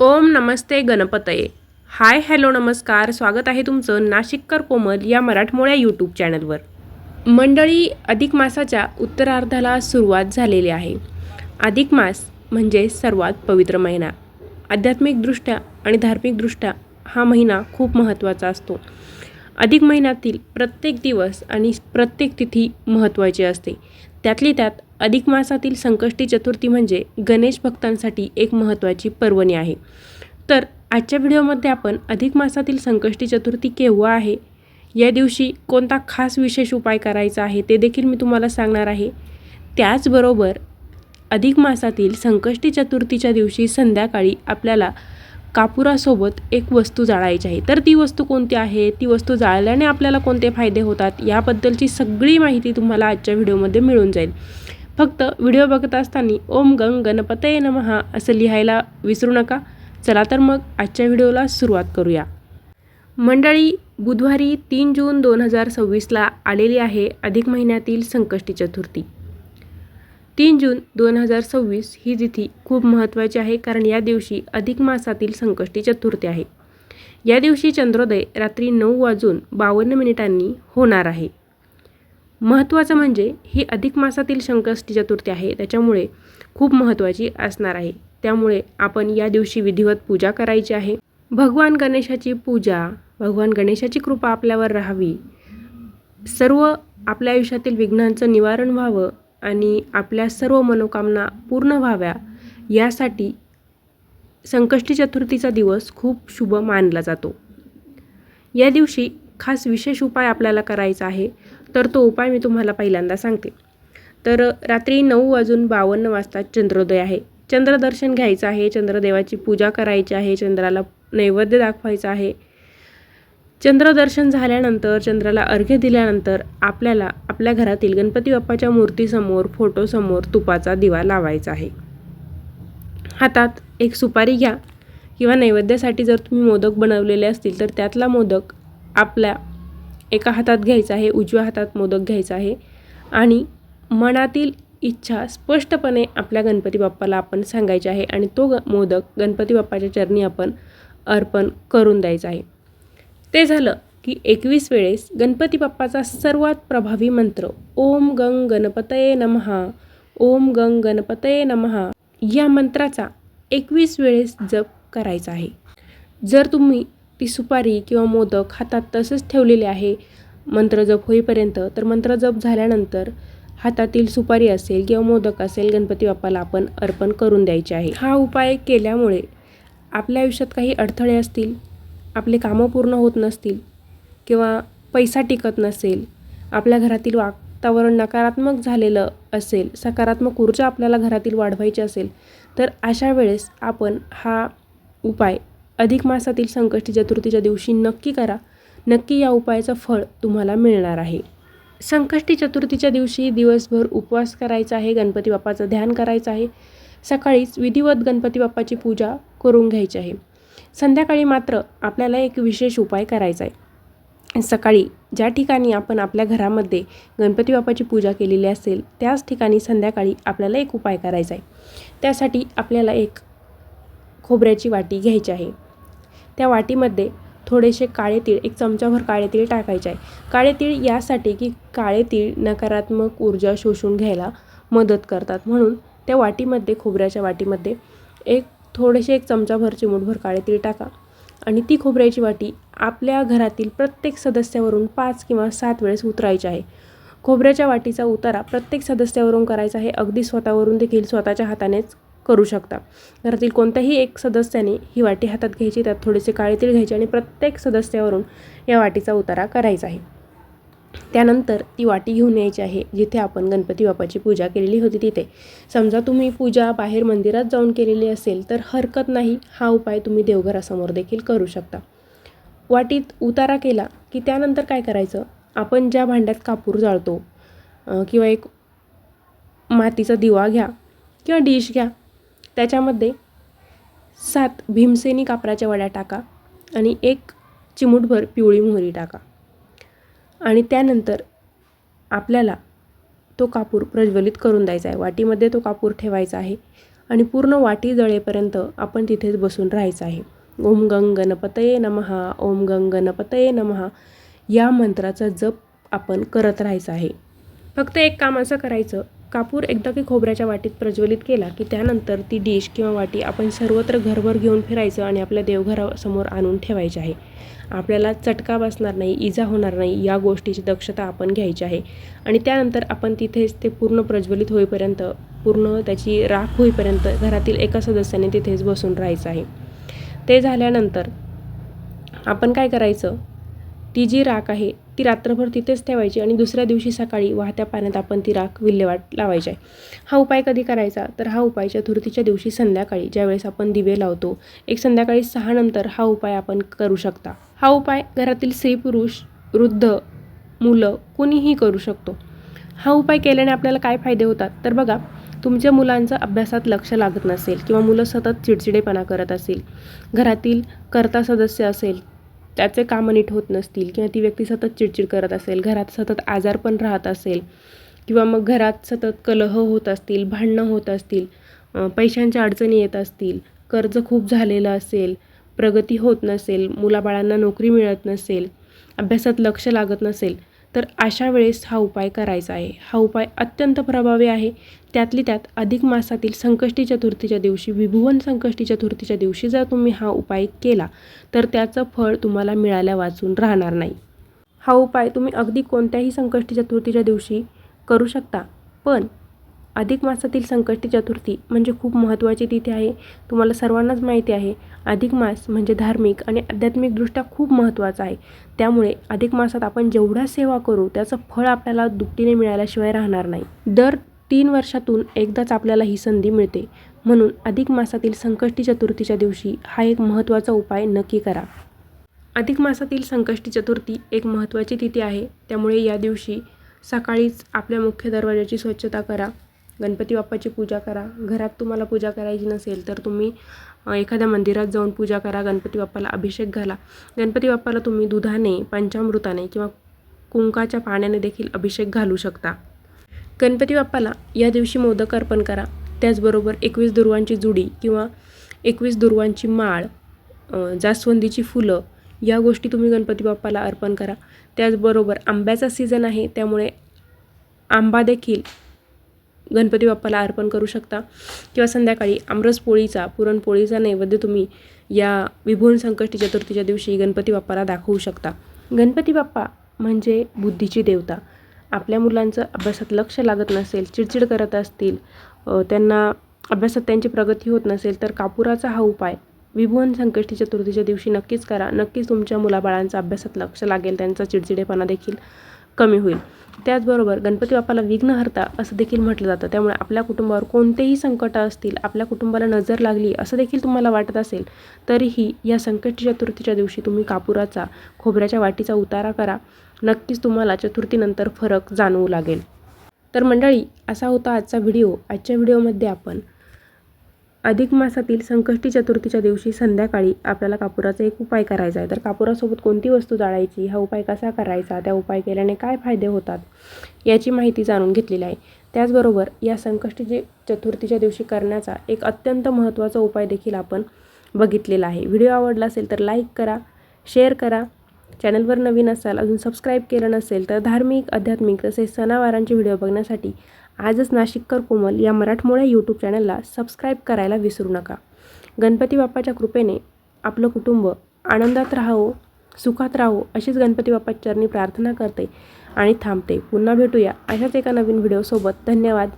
ओम नमस्ते गणपतये. Hi hello नमस्कार, स्वागत आहे तुमचं नाशिककर कोमल या मराठमोळ्या यूट्यूब चॅनलवर. मंडळी, अधिक मासाच्या उत्तरार्धाला सुरुवात झालेली आहे. अधिक मास म्हणजे सर्वात पवित्र महिना. आध्यात्मिकदृष्ट्या आणि धार्मिकदृष्ट्या हा महिना खूप महत्त्वाचा असतो. अधिक महिन्यातील प्रत्येक दिवस आणि प्रत्येक तिथी महत्त्वाची असते. त्यातली त्यात अधिक मासातील संकष्टी चतुर्थी म्हणजे गणेश भक्तांसाठी एक महत्त्वाची पर्वणी आहे. तर आजच्या व्हिडिओमध्ये आपण अधिक मासातील संकष्टी चतुर्थी केव्हा आहे, या दिवशी कोणता खास विशेष उपाय करायचा आहे ते देखील मी तुम्हाला सांगणार आहे. त्याचबरोबर अधिक मासातील संकष्टी चतुर्थीच्या दिवशी संध्याकाळी आपल्याला कापुरासोबत एक वस्तू जाळायची आहे. तर ती वस्तू कोणती आहे, ती वस्तू जाळल्याने आपल्याला कोणते फायदे होतात, याबद्दलची सगळी माहिती तुम्हाला आजच्या व्हिडिओमध्ये मिळून जाईल. फक्त व्हिडिओ बघत असताना ओम गंग गणपतये नमः असं लिहायला विसरू नका. चला तर मग आजच्या व्हिडिओला सुरुवात करूया. मंडळी, बुधवारी 3 जून 2026ला आलेली आहे अधिक महिन्यातील संकष्टी चतुर्थी. 3 जून 2026 ही तिथी खूप महत्त्वाची आहे, कारण या दिवशी अधिक मासातील संकष्टी चतुर्थी आहे. या दिवशी चंद्रोदय रात्री 9:52 होणार आहे. महत्त्वाचं म्हणजे ही अधिक मासातील संकष्टी चतुर्थी आहे, त्याच्यामुळे खूप महत्त्वाची असणार आहे. त्यामुळे आपण या दिवशी विधिवत पूजा करायची आहे. भगवान गणेशाची पूजा, भगवान गणेशाची कृपा आपल्यावर राहावी, सर्व आपल्या आयुष्यातील विघ्नांचं निवारण व्हावं आणि आपल्या सर्व मनोकामना पूर्ण व्हाव्या, यासाठी संकष्टी चतुर्थीचा दिवस खूप शुभ मानला जातो. या दिवशी खास विशेष उपाय आपल्याला करायचा आहे. तर तो उपाय मी तुम्हाला पहिल्यांदा सांगते. तर रात्री 9:52 चंद्रोदय आहे. चंद्रदर्शन घ्यायचं आहे, चंद्रदेवाची पूजा करायची आहे, चंद्राला नैवेद्य दाखवायचा आहे. चंद्रदर्शन झाल्यानंतर, चंद्राला अर्घ्य दिल्यानंतर आपल्याला आपल्या घरातील गणपती बाप्पाच्या मूर्तीसमोर, फोटोसमोर तुपाचा दिवा लावायचा आहे. हातात एक सुपारी घ्या किंवा नैवेद्यासाठी जर तुम्ही मोदक बनवलेले असतील तर त्यातला मोदक आपल्या एका हातात घ्यायचा आहे, उजव्या हातात मोदक घ्यायचा आहे आणि मनातील इच्छा स्पष्टपणे आपल्या गणपती बाप्पाला आपण सांगायची आहे आणि तो मोदक गणपती बाप्पाच्या चरणी आपण अर्पण करून द्यायचा आहे. ते झालं की 21 वेळेस गणपती बाप्पाचा सर्वात प्रभावी मंत्र ओम गंग गणपतये नमः, ओम गंग गणपतये नमः या मंत्राचा 21 वेळेस जप करायचा आहे. जर तुम्ही ती सुपारी किंवा मोदक हातात तसंच ठेवलेले आहे मंत्र जप होईपर्यंत, तर मंत्र जप झाल्यानंतर हातातील सुपारी असेल किंवा मोदक असेल गणपती बाप्पाला आपण अर्पण करून द्यायचे आहे. हा उपाय केल्यामुळे आपल्या आयुष्यात काही अडथळे असतील, आपले कामं पूर्ण होत नसतील किंवा पैसा टिकत नसेल, आपल्या घरातील वातावरण नकारात्मक झालेलं असेल, सकारात्मक ऊर्जा आपल्याला घरातील वाढवायची असेल, तर अशा वेळेस आपण हा उपाय अधिक मासातील संकष्टी चतुर्थीच्या दिवशी नक्की करा. नक्की या उपायाचं फळ तुम्हाला मिळणार आहे. संकष्टी चतुर्थीच्या दिवशी दिवसभर उपवास करायचा आहे, गणपती बाप्पाचं ध्यान करायचं आहे. सकाळीच विधिवत गणपती बाप्पाची पूजा करून घ्यायची आहे. संध्याकाळी मात्र आपल्याला एक विशेष उपाय करायचा आहे. सकाळी ज्या ठिकाणी आपण आपल्या घरामध्ये गणपती बाप्पाची पूजा केलेली असेल त्याच ठिकाणी संध्याकाळी आपल्याला एक उपाय करायचा आहे. त्यासाठी आपल्याला एक खोबऱ्याची वाटी घ्यायची आहे. त्या वाटीमध्ये थोडेसे काळे तीळ, एक चमचाभर काळे तीळ टाकायचे आहे. काळे तीळ यासाठी की काळे तीळ नकारात्मक ऊर्जा शोषून घ्यायला मदत करतात, म्हणून त्या वाटीमध्ये, खोबऱ्याच्या वाटीमध्ये एक चमचाभर, चिमूटभर काळे तीळ टाका आणि ती खोबऱ्याची वाटी आपल्या घरातील प्रत्येक सदस्यावरून 5 किंवा 7 वेळेस उतरायची आहे. खोबऱ्याच्या वाटीचा उतारा प्रत्येक सदस्यावरून करायचा आहे. अगदी स्वतःवरून देखील स्वतःच्या हातानेच करू शकता. घरातील कोणत्याही एक सदस्याने ही वाटी हातात घ्यायची, त्यात थोडेसे काळे तीळ घ्यायचे आणि प्रत्येक सदस्यावरून या वाटीचा उतारा करायचा आहे. त्यानंतर ती वाटी घेऊन यायची आहे जिथे आपण गणपती बाप्पाची पूजा केलेली होती तिथे. समजा तुम्ही पूजा बाहेर मंदिरात जाऊन केलेली असेल तर हरकत नाही, हा उपाय तुम्ही देवघरासमोर देखील करू शकता. वाटीत उतारा केला की त्यानंतर काय करायचं, आपण ज्या भांड्यात कापूर जाळतो किंवा एक मातीचा दिवा घ्या किंवा डिश घ्या, त्याच्यामध्ये 7 भीमसेनी कापराच्या वड्या टाका आणि 1 चिमूटभर पिवळी मोहरी टाका आणि त्यानंतर आपल्याला तो कापूर प्रज्वलित करून द्यायचा आहे. वाटीमध्ये तो कापूर ठेवायचा आहे आणि पूर्ण वाटी जळेपर्यंत आपण तिथेच बसून राहायचं आहे. ओम गंग गणपतये नमः, ओम गंग गणपतये नमः या मंत्राचा जप आपण करत राहायचं आहे. फक्त एक काम असं करायचं, कापूर एकदा की खोबऱ्याच्या वाटीत प्रज्वलित केला की त्यानंतर ती डिश किंवा वाटी आपण सर्वत्र घरभर घेऊन फिरायचं आणि आपल्या देवघरासमोर आणून ठेवायचे आहे. आपल्याला चटका बसणार नाही, इजा होणार नाही या गोष्टीची दक्षता आपण घ्यायची आहे. आणि त्यानंतर आपण तिथेच ते पूर्ण प्रज्वलित होईपर्यंत, पूर्ण त्याची राख होईपर्यंत घरातील एका सदस्याने तिथेच बसून राहायचं आहे. ते झाल्यानंतर आपण काय करायचं, ती जी राख आहे ती रात्रभर तिथेच ठेवायची आणि दुसऱ्या दिवशी सकाळी वाहत्या पाण्यात आपण ती राख विल्हेवाट लावायची आहे. हा उपाय कधी करायचा, तर हा उपाय चतुर्थीच्या दिवशी संध्याकाळी ज्यावेळेस आपण दिवे लावतो, एक संध्याकाळी 6 नंतर हा उपाय आपण करू शकता. हा उपाय घरातील स्त्री पुरुष, वृद्ध, मुलं कुणीही करू शकतो. हा उपाय केल्याने आपल्याला काय फायदे होतात, तर बघा, तुमच्या मुलांचं अभ्यासात लक्ष लागत नसेल किंवा मुलं सतत चिडचिडेपणा करत असेल, घरातील कर्ता सदस्य असेल त्याचे कामं नीट होत नसतील किंवा ती व्यक्ती सतत चिडचिड करत असेल, घरात सतत आजारपण राहत असेल किंवा मग घरात सतत कलह होत असतील, भांडणं होत असतील, पैशांच्या अडचणी येत असतील, कर्ज खूप झालेलं असेल, प्रगती होत नसेल, मुलाबाळांना नोकरी मिळत नसेल, अभ्यासात लक्ष लागत नसेल, तर अशा वेळेस हा उपाय करायचा आहे. हा उपाय अत्यंत प्रभावी आहे. त्यातली त्यात अधिक मासातील संकष्टी चतुर्थीच्या दिवशी, विभुवन संकष्टी चतुर्थीच्या दिवशी जर तुम्ही हा उपाय केला तर त्याचं फळ तुम्हाला मिळाल्या वाचून राहणार नाही. हा उपाय तुम्ही अगदी कोणत्याही संकष्टी चतुर्थीच्या दिवशी करू शकता, पण अधिक मासातील संकष्टी चतुर्थी म्हणजे खूप महत्त्वाची तिथी आहे. तुम्हाला सर्वांनाच माहिती आहे, अधिक मास म्हणजे धार्मिक आणि आध्यात्मिकदृष्ट्या खूप महत्त्वाचा आहे. त्यामुळे अधिक मासात आपण जेवढा सेवा करू त्याचं फळ आपल्याला दुपटीने मिळाल्याशिवाय राहणार नाही. दर 3 वर्षातून एकदाच आपल्याला ही संधी मिळते. म्हणून अधिक मासातील संकष्टी चतुर्थीच्या दिवशी हा एक महत्त्वाचा उपाय नक्की करा. अधिक मासातील संकष्टी चतुर्थी एक महत्त्वाची तिथी आहे. त्यामुळे या दिवशी सकाळीच आपल्या मुख्य दरवाजाची स्वच्छता करा, गणपती बाप्पाची पूजा करा. घरात तुम्हाला पूजा करायची नसेल तर तुम्ही एखाद्या मंदिरात जाऊन पूजा करा, गणपती बाप्पाला अभिषेक घाला. गणपती बाप्पाला तुम्ही दुधाने, पंचामृताने किंवा कुंकाच्या पाण्याने देखील अभिषेक घालू शकता. गणपती बाप्पाला या दिवशी मोदक अर्पण करा. त्याचबरोबर 21 दुर्वांची जुडी किंवा 21 दुर्वांची माळ, जास्वंदीची फुलं या गोष्टी तुम्ही गणपती बाप्पाला अर्पण करा. त्याचबरोबर आंब्याचा सीझन आहे, त्यामुळे आंबा देखील गणपती बाप्पाला अर्पण करू शकता किंवा संध्याकाळी आमरस पोळीचा, पुरणपोळीचा नैवेद्य तुम्ही या विभुवन संकष्टी चतुर्थीच्या दिवशी गणपती बाप्पाला दाखवू शकता. गणपती बाप्पा म्हणजे बुद्धीची देवता. आपल्या मुलांचं अभ्यासात लक्ष लागत नसेल, चिडचिड करत असतील, त्यांना अभ्यासात त्यांची प्रगती होत नसेल तर कापुराचा हा उपाय विभुवन संकष्टी चतुर्थीच्या दिवशी नक्कीच करा. नक्कीच तुमच्या मुलाबाळांचं अभ्यासात लक्ष लागेल, त्यांचा चिडचिडेपणा देखील कमी होईल. त्याचबरोबर गणपती बाप्पाला विघ्नहर्ता असं देखील म्हटलं जातं. त्यामुळे आपल्या कुटुंबावर कोणतेही संकट असतील, आपल्या कुटुंबाला नजर लागली असं देखील तुम्हाला वाटत असेल, तरीही या संकष्टी चतुर्थीच्या दिवशी तुम्ही कापुराचा, खोबऱ्याच्या वाटीचा उतारा करा. नक्कीच तुम्हाला चतुर्थीनंतर फरक जाणवू लागेल. तर मंडळी, असा होता आजचा व्हिडिओ. आजच्या व्हिडिओमध्ये आपण अधिक मासातील संकष्टी चतुर्थीच्या दिवशी संध्याकाळी आपल्याला कापुराचा एक उपाय करायचा आहे. तर कापुरासोबत कोणती वस्तू जाळायची, हा उपाय कसा करायचा, त्या उपाय केल्याने काय फायदे होतात याची माहिती जाणून घेतलेली आहे. त्याचबरोबर या संकष्टी चतुर्थीच्या दिवशी करण्याचा एक अत्यंत महत्त्वाचा उपाय देखील आपण बघितलेला आहे. व्हिडिओ आवडला असेल तर लाईक करा, शेअर करा. चॅनलवर नवीन असाल, अजून सबस्क्राईब केलं नसेल तर धार्मिक, आध्यात्मिक तसेच सणावारांचे व्हिडिओ बघण्यासाठी आजच नाशिककर कोमल या मराठमोळ्या यूट्यूब चॅनलला सबस्क्राईब करायला विसरू नका. गणपती बाप्पाच्या कृपेने आपलं कुटुंब आनंदात राहावं, सुखात राहावं अशीच गणपती बाप्पाच्या चरणी प्रार्थना करते आणि थांबते. पुन्हा भेटूया अशाच एका नवीन व्हिडिओसोबत. धन्यवाद.